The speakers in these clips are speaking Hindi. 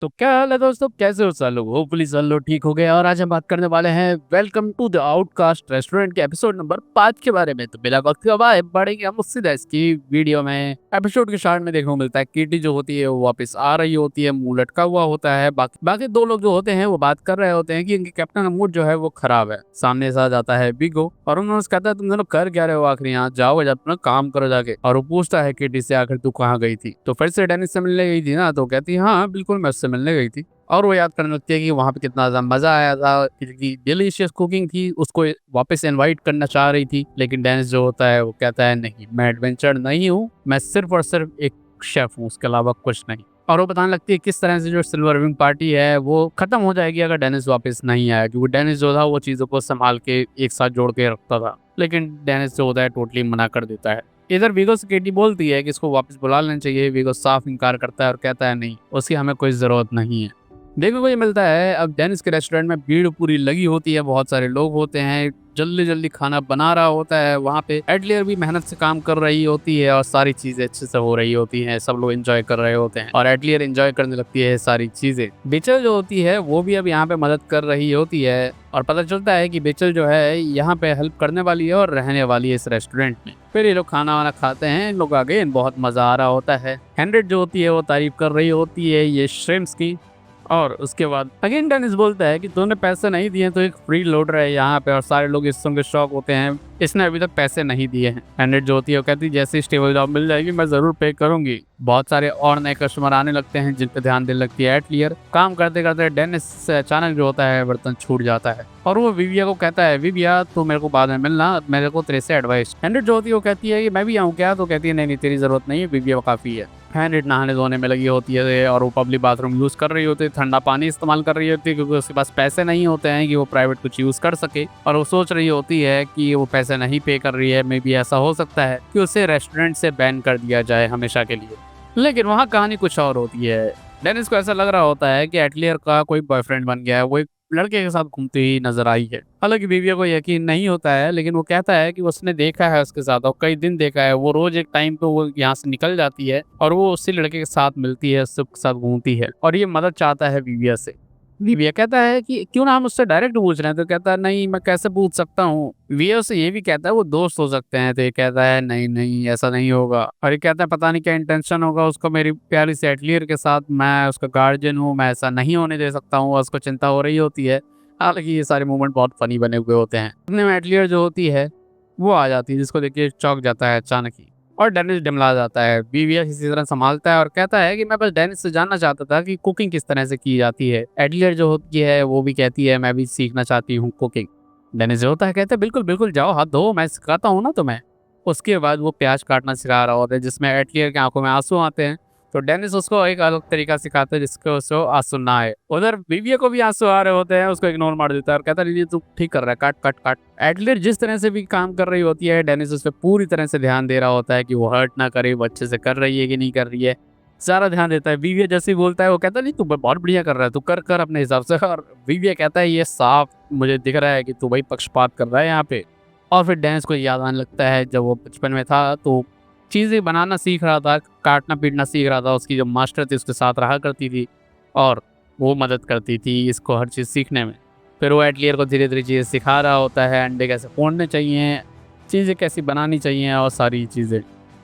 तो क्या हाल है दोस्तों, कैसे हो सब लोग? होपफुली सब लोग ठीक हो गए। और आज हम बात करने वाले हैं welcome to the outcast restaurant के एपिसोड नंबर 5 के बारे में। तो बिना वक्त गवाए बढ़ेंगे हम सीधा इसकी वीडियो में। एपिसोड के स्टार्ट में देखने को मिलता है कीटी जो होती है वो वापस आ रही होती है, मुंह लटका हुआ होता है। बाकी दो लोग जो होते हैं वो बात कर रहे होते हैं कि इनके कैप्टन का मूड जो है वो खराब है। सामने से आ जाता है बिगो और उन्होंने कहता है तुम दोनों कर क्या रहे हो, आखिर यहाँ जाओ या अपना काम करो जाके। और वो पूछता है कीटी से आखिर तू कहाँ गई थी। तो फिर से डेनिस से मिलने गई थी ना, तो कहती है हाँ बिल्कुल मैं उससे मिलने गई थी। और वो याद करने लगती है कि वहाँ पे कितना ज़्यादा मज़ा आया था, कितनी डिलीशियस कुकिंग थी। उसको वापस इनवाइट करना चाह रही थी, लेकिन डेनिस जो होता है वो कहता है नहीं, मैं एडवेंचर नहीं हूँ, मैं सिर्फ और सिर्फ एक शेफ हूँ, उसके अलावा कुछ नहीं। और वो बताने लगती है किस तरह से जो सिल्वर विंग पार्टी है वो खत्म हो जाएगी अगर डेनिस वापस नहीं आया, क्योंकि डेनिस जो था वो चीज़ों को संभाल के एक साथ जोड़ के रखता था। लेकिन डेनिस जो होता है टोटली मना कर देता है। इधर वीगो से केटी बोलती है कि इसको वापस बुला लेना चाहिए। वीगो साफ इनकार करता है और कहता है नहीं, उसकी हमें कोई ज़रूरत नहीं है। देखने को ये मिलता है अब डेनिस के रेस्टोरेंट में भीड़ पूरी लगी होती है, बहुत सारे लोग होते हैं, जल्दी जल्दी खाना बना रहा होता है। वहाँ पे एडलियर भी मेहनत से काम कर रही होती है और सारी चीजें अच्छे से हो रही होती हैं। सब लोग एंजॉय कर रहे होते हैं और एडलियर एंजॉय करने लगती है सारी चीजें। बेचल जो होती है वो भी अब यहाँ पे मदद कर रही होती है और पता चलता है कि बेचल जो है यहाँ पे हेल्प करने वाली है और रहने वाली है इस रेस्टोरेंट में। फिर ये लोग खाना वाना खाते हैं, इन लोग आगे बहुत मजा आ रहा होता है। हेनरिट जो होती है वो तारीफ कर रही होती है ये श्रिम्प्स की। और उसके बाद अगेन डेनिस बोलता है कि तूने पैसे नहीं दिए तो एक फ्री लोडर है यहाँ पे। और सारे लोग इस सुन के शॉक होते हैं, इसने अभी तक पैसे नहीं दिए हैं। हेनरिट जो होती है वो कहती है जैसे स्टेबल जॉब मिल जाएगी मैं जरूर पे करूंगी। बहुत सारे और नए कस्टमर आने लगते हैं जिन पे ध्यान देने लगती है एटलियर। काम करते करते डेनिस से अचानक जो होता है बर्तन छूट जाता है और वो विविया को कहता है विविया तू मेरे को बाद में मिलना, मेरे को तेरे से एडवाइस। हेनरिट जो होती है वो कहती है कि मैं भी आऊँ क्या, तो कहती है नहीं तेरी जरूरत नहीं है, विविया काफी है। हेनरिट नहाने धोने में लगी होती है और वो पब्लिक बाथरूम यूज़ कर रही होती है, ठंडा पानी इस्तेमाल कर रही होती है क्योंकि उसके पास पैसे नहीं होते हैं कि वो प्राइवेट कुछ यूज़ कर सके। और वो सोच रही होती है कि वो पैसे नहीं पे कर रही है, मे बी ऐसा हो सकता है कि उसे रेस्टोरेंट से बैन कर दिया जाए हमेशा के लिए। लेकिन वहाँ कहानी कुछ और होती है। डेनिस को ऐसा लग रहा होता है कि एटलियर का कोई बॉयफ्रेंड बन गया है, वो एक लड़के के साथ घूमती हुई नजर आई है। हालांकि बीविया को यकीन नहीं होता है, लेकिन वो कहता है कि उसने देखा है उसके साथ और कई दिन देखा है। वो रोज एक टाइम पे वो यहाँ से निकल जाती है और वो उसी लड़के के साथ मिलती है, उसके साथ घूमती है और ये मदद चाहता है बीविया से। विविया कहता है कि क्यों ना हम उससे डायरेक्ट पूछ रहे हैं, तो कहता है नहीं मैं कैसे पूछ सकता हूँ। विविया उससे ये भी कहता है वो दोस्त हो सकते हैं, तो ये कहता है नहीं नहीं ऐसा नहीं होगा। और ये कहता है पता नहीं क्या इंटेंशन होगा उसको मेरी प्यारी से एटलियर के साथ, मैं उसका गार्जियन हूँ, मैं ऐसा नहीं होने दे सकता हूँ। उसको चिंता हो रही होती है। हालांकि ये सारे मूवमेंट बहुत फनी बने हुए होते हैं। इतने में एटलियर जो होती है वो आ जाती है, जिसको देख के चौंक जाता है अचानक ही और डेनिस डिमला जाता है। बीविया किसी तरह संभालता है और कहता है कि मैं बस डेनिस से जानना चाहता था कि कुकिंग किस तरह से की जाती है। एडलियर जो होती है वो भी कहती है मैं भी सीखना चाहती हूँ कुकिंग। डेनिस जो होता है कहता है बिल्कुल बिल्कुल जाओ हाथ धो, मैं सिखाता हूँ ना तुम्हें। उसके बाद वो प्याज काटना सिखा रहा होता है जिसमें एडलियर की आंखों में आंसू आते हैं। तो डेनिस उसको एक अलग तरीका सिखाता है जिसको उसको आंसू ना आए। उधर बीविया को भी आंसू आ रहे होते हैं, उसको इग्नोर मार देता है और कहता है ये तू ठीक कर रहा है, काट काट काट। एडलियर जिस तरह से भी काम कर रही होती है डेनिस उस पर पूरी तरह से ध्यान दे रहा होता है कि वो हर्ट ना करे, वो अच्छे से कर रही है कि नहीं कर रही है, सारा ध्यान देता है। बीविया जैसे ही बोलता है वो कहता है नहीं तू बहुत बढ़िया कर रहा है, तू कर कर अपने हिसाब से। और बीविया कहता है ये साफ मुझे दिख रहा है कि तू भाई पक्षपात कर रहा है यहाँ पे। और फिर डेनिस को याद आने लगता है जब वो बचपन में था तो चीज़ें बनाना सीख रहा था, काटना पीटना सीख रहा था। उसकी जो मास्टर थी उसके साथ रहा करती थी और वो मदद करती थी इसको हर चीज़ सीखने में। फिर वो एटलियर को धीरे धीरे चीज़ें सिखा रहा होता है, अंडे कैसे फोड़ने चाहिए, चीज़ें कैसी बनानी चाहिए और सारी चीज़ें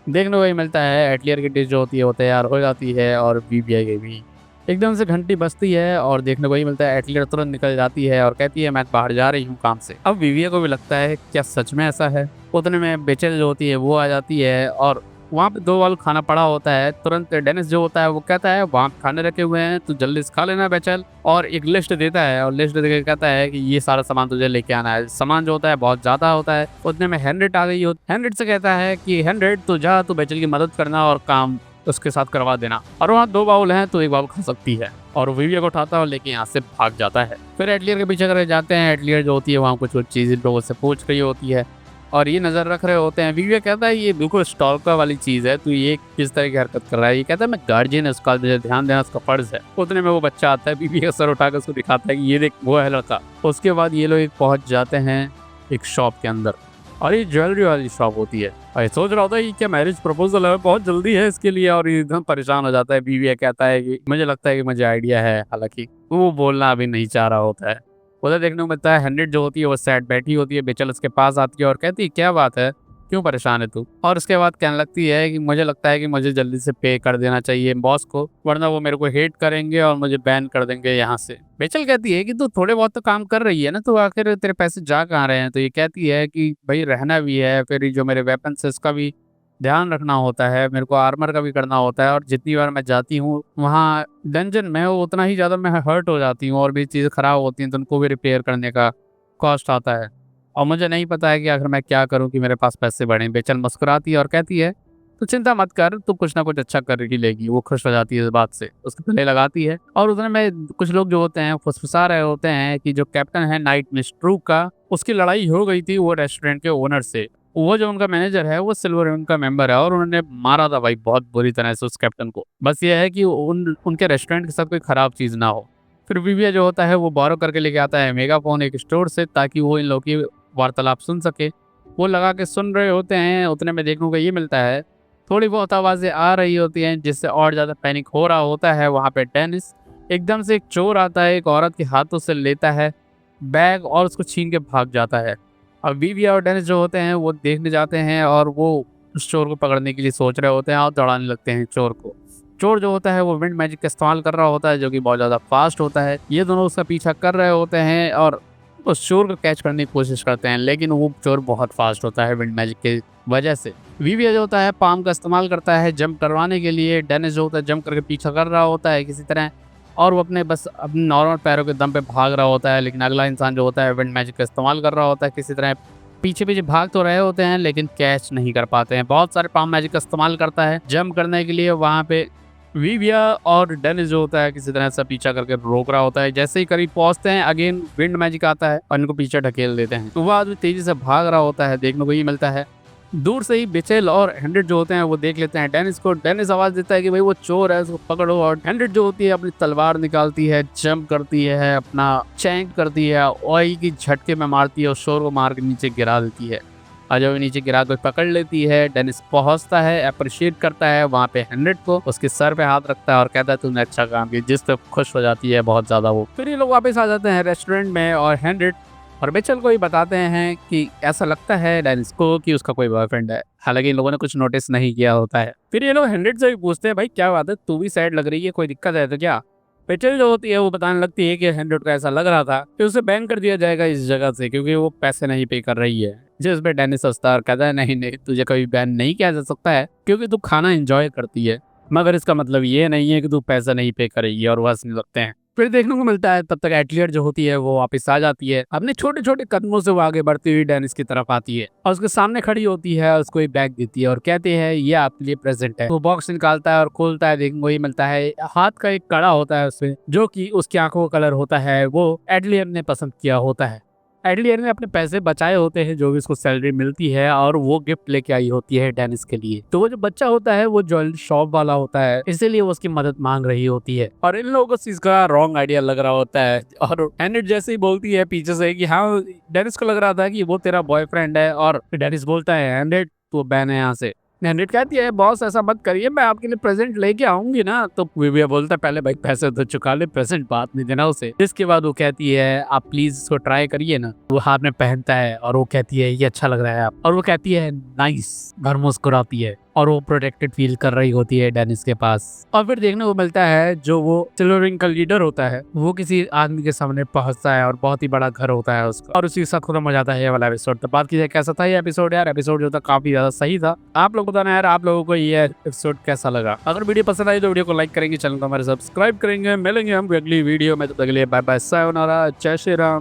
देखने को ही मिलता है। एटलियर की डिश जो होती है वो तैयार हो जाती है और बीविया की भी। एकदम से घंटी बजती है और देखने को ही मिलता है एटलियर तुरंत निकल जाती है और कहती है मैं बाहर जा रही हूँ काम से। अब बीविया को भी लगता है क्या सच में ऐसा है। उतने में बेचल जो होती है वो आ जाती है और वहाँ पे 2 बाल खाना पड़ा होता है। तुरंत डेनिस जो होता है वो कहता है वहाँ खाने रखे हुए हैं तो जल्दी से खा लेना बेचल। और एक लिस्ट देता है और लिस्ट देकर कहता है कि ये सारा सामान तुझे लेके आना है। सामान जो होता है बहुत ज्यादा होता है। उतने में हेनरिट आ गई हो। हेनरिट से कहता है कि हेनरिट तू जा, तू बेचल की मदद करना और काम उसके साथ करवा देना। और वहाँ 2 बाउल हैं तो 1 बाउल खा सकती है। और विविया को उठाता है और लेके यहाँ से भाग जाता है। फिर एटलियर के पीछे करे जाते हैं। एटलियर जो होती है वहाँ कुछ चीज़ लोगों से पूछ रही होती है और ये नजर रख रहे होते हैं। विविया कहता है ये बिल्कुल स्टॉलकर वाली चीज है, तू ये किस तरह की हरकत कर रहा है। ये कहता है मैं गार्जियन है उसका, मुझे ध्यान देना उसका फर्ज है। उतने में वो बच्चा आता है, विविया का सर उठाकर उसको दिखाता है कि ये देख वो है लड़का। उसके बाद ये लोग पहुंच जाते हैं एक शॉप के अंदर और ये ज्वेलरी वाली शॉप होती है। और ये सोच रहा होता है कि क्या मैरिज प्रपोजल है, बहुत जल्दी है इसके लिए, और ये एकदम परेशान हो जाता है। बीवी कहता है कि मुझे लगता है कि मुझे आइडिया है, हालांकि वो बोलना अभी नहीं चाह रहा होता है। उधर देखने को मिलता है हंड्रेड जो होती है वो सैड बैठी होती है, बेचल उसके पास आती है और कहती है क्या बात है, क्यों परेशान है तू। और उसके बाद कहने लगती है कि मुझे लगता है कि मुझे जल्दी से पे कर देना चाहिए बॉस को, वरना वो मेरे को हेट करेंगे और मुझे बैन कर देंगे यहाँ से। बेचल कहती है कि तू थोड़े बहुत तो काम कर रही है ना, तो आखिर तेरे पैसे जा कहाँ रहे हैं। तो ये कहती है कि भाई रहना भी है, फिर ये जो मेरे वेपन्स है उसका भी ध्यान रखना होता है, मेरे को आर्मर का भी करना होता है, और जितनी बार मैं जाती हूँ वहाँ डंजन में उतना ही ज़्यादा मैं हर्ट हो जाती हूँ और भी चीज़ें ख़राब होती हैं, तो उनको भी रिपेयर करने का कॉस्ट आता है। और मुझे नहीं पता है कि आखिर मैं क्या करूं कि मेरे पास पैसे बढ़ें। बेचल मुस्कुराती है और कहती है तू चिंता मत कर, तू कुछ ना कुछ अच्छा कर ही लेगी। वो खुश हो जाती है इस बात से, उसके गले लगाती है। और उधर में कुछ लोग जो होते हैं फुसफुसा रहे होते हैं कि जो कैप्टन है नाइट मिस्ट्रू का, उसकी लड़ाई हो गई थी वो रेस्टोरेंट के ओनर से। वो जो उनका मैनेजर है वो सिल्वर विंग का मेंबर है और उन्होंने मारा था भाई बहुत बुरी तरह से उस कैप्टन को। बस ये है कि उनके रेस्टोरेंट के साथ कोई खराब चीज़ ना हो। फिर विविया जो होता है वो बोरो करके लेके आता है मेगाफोन एक स्टोर से, ताकि वो इन लोगों की वार्तालाप सुन सके। वो लगा के सुन रहे होते हैं, उतने में देखने को ये मिलता है थोड़ी बहुत आवाज़ें आ रही होती हैं जिससे और ज़्यादा पैनिक हो रहा होता है। वहाँ पे डेनिस एकदम से एक चोर आता है, एक औरत के हाथों से लेता है बैग और उसको छीन के भाग जाता है। अब विविया और डेनिस जो होते हैं वो देखने जाते हैं और वो उस चोर को पकड़ने के लिए सोच रहे होते हैं और दौड़ाने लगते हैं चोर को। चोर जो होता है वो विंड मैजिक का इस्तेमाल कर रहा होता है जो कि बहुत ज़्यादा फास्ट होता है। ये दोनों उसका पीछा कर रहे होते हैं और उस चोर को कैच करने की कोशिश करते हैं, लेकिन वो चोर बहुत फास्ट होता है विंड मैजिक की वजह से। विविया जो होता है पाम का इस्तेमाल करता है जंप करवाने के लिए। डेनिस जो होता है जंप करके पीछा कर रहा होता है किसी तरह, और वो अपने नॉर्मल पैरों के दम पे भाग रहा होता है, लेकिन अगला इंसान जो होता है विंड मैजिक का इस्तेमाल कर रहा होता है किसी तरह। पीछे पीछे भाग तो रहे होते हैं लेकिन कैच नहीं कर पाते हैं। बहुत सारे पाम मैजिक का इस्तेमाल करता है जंप करने के लिए। वहाँ पे विविया और डेनिस जो होता है किसी तरह से पीछा करके रोक रहा होता है। जैसे ही करीब पहुंचते हैं अगेन विंड मैजिक आता है और इनको पीछे ढकेल देते हैं। तो वो आदमी तेजी से भाग रहा होता है, देखने को ये मिलता है। दूर से ही बिचेल और हंड्रेड जो होते हैं वो देख लेते हैं डेनिस को। डेनिस आवाज देता है कि भाई वो चोर है, उसको पकड़ो। और हंड्रेड जो होती है अपनी तलवार निकालती है, जंप करती है, अपना चैंक करती है, ऑयल की झटके में मारती है और चोर को मार के नीचे गिरा देती है। और जब नीचे गिरा कर पकड़ लेती है, डेनिस पहुंचता है, अप्रिशिएट करता है वहाँ पे हंड्रेड को, उसके सर पे हाथ रखता है और कहता है तूने अच्छा काम किया, जिस पे खुश हो जाती है बहुत ज्यादा वो। फिर ये लोग वापस आ जाते हैं रेस्टोरेंट में और हंड्रेड और बेचल को ही बताते हैं कि ऐसा लगता है डेनिस को कि उसका कोई बॉयफ्रेंड है, हालांकि इन लोगों ने कुछ नोटिस नहीं किया होता है। फिर ये लोग हंड्रेड से भी पूछते हैं भाई क्या बात है, तू भी सैड लग रही है, कोई दिक्कत है तो क्या। बेचल जो होती है वो बताने लगती है कि हंड्रेड को ऐसा लग रहा था कि उसे बैन कर दिया जाएगा इस जगह से क्योंकि वो पैसे नहीं पे कर रही है। जिस पे डेनिस हंसता है और कहता है नहीं नहीं, तुझे कभी बैन नहीं किया जा सकता है क्योंकि तू खाना एंजॉय करती है, मगर इसका मतलब ये नहीं है कि तू पैसा नहीं पे करेगी। और वो हंसने लगते हैं। फिर देखने को मिलता है तब तक एटलियर जो होती है वो वापस आ जाती है। अपने छोटे छोटे कदमों से वो आगे बढ़ती हुई डेनिस की तरफ आती है और उसके सामने खड़ी होती है, उसको एक बैग देती है और कहती है ये आपके लिए प्रेजेंट है। वो बॉक्स निकालता है और खोलता है, देखने को ही मिलता है हाथ का एक कड़ा होता है उसमें, जो कि उसकी आंखों का कलर होता है वो एटलियर ने पसंद किया होता है। एडलियर ने अपने पैसे बचाए होते हैं जो भी उसको सैलरी मिलती है, और वो गिफ्ट लेके आई होती है डेनिस के लिए। तो वो जो बच्चा होता है वो ज्वेलरी शॉप वाला होता है, इसीलिए वो उसकी मदद मांग रही होती है। और इन लोगों को इस चीज का रॉन्ग आइडिया लग रहा होता है और हैंड्रेड जैसे ही बोलती है पीछे से कि हाँ डेनिस को लग रहा था कि वो तेरा बॉयफ्रेंड है, और डेनिस बोलता है हैंड्रेड तू बैन है यहाँ से। हंड्रेड कहती है बॉस ऐसा मत करिए, मैं आपके लिए प्रेजेंट लेके आऊंगी ना। तो विविया बोलता है पहले भाई पैसे तो चुका ले, प्रेजेंट बात नहीं देना उसे। जिसके बाद वो कहती है आप प्लीज इसको ट्राई करिए ना। वो हाथ में पहनता है और वो कहती है ये अच्छा लग रहा है आप, और वो कहती है नाइस, घर मुस्कुराती है और वो प्रोटेक्टेड फील कर रही होती है डेनिस के पास। और फिर देखने को मिलता है जो वो सिल्वर विंग का लीडर होता है वो किसी आदमी के सामने पहुंचता है और बहुत ही बड़ा घर होता है उसका, और उसी के साथ खत्म हो जाता है ये वाला एपिसोड। तो बात कीजिए कैसा था ये एपिसोड यार। एपिसोड जो था काफी ज्यादा सही था। आप लोग बताना यार आप लोगों को ये एपिसोड कैसा लगा। अगर वीडियो पसंद आई तो वीडियो को लाइक करेंगे, चैनल को हमारे सब्सक्राइब करेंगे। मिलेंगे हम अगली वीडियो में, तो अगले बाय बाय, सायोनारा, जय श्री राम।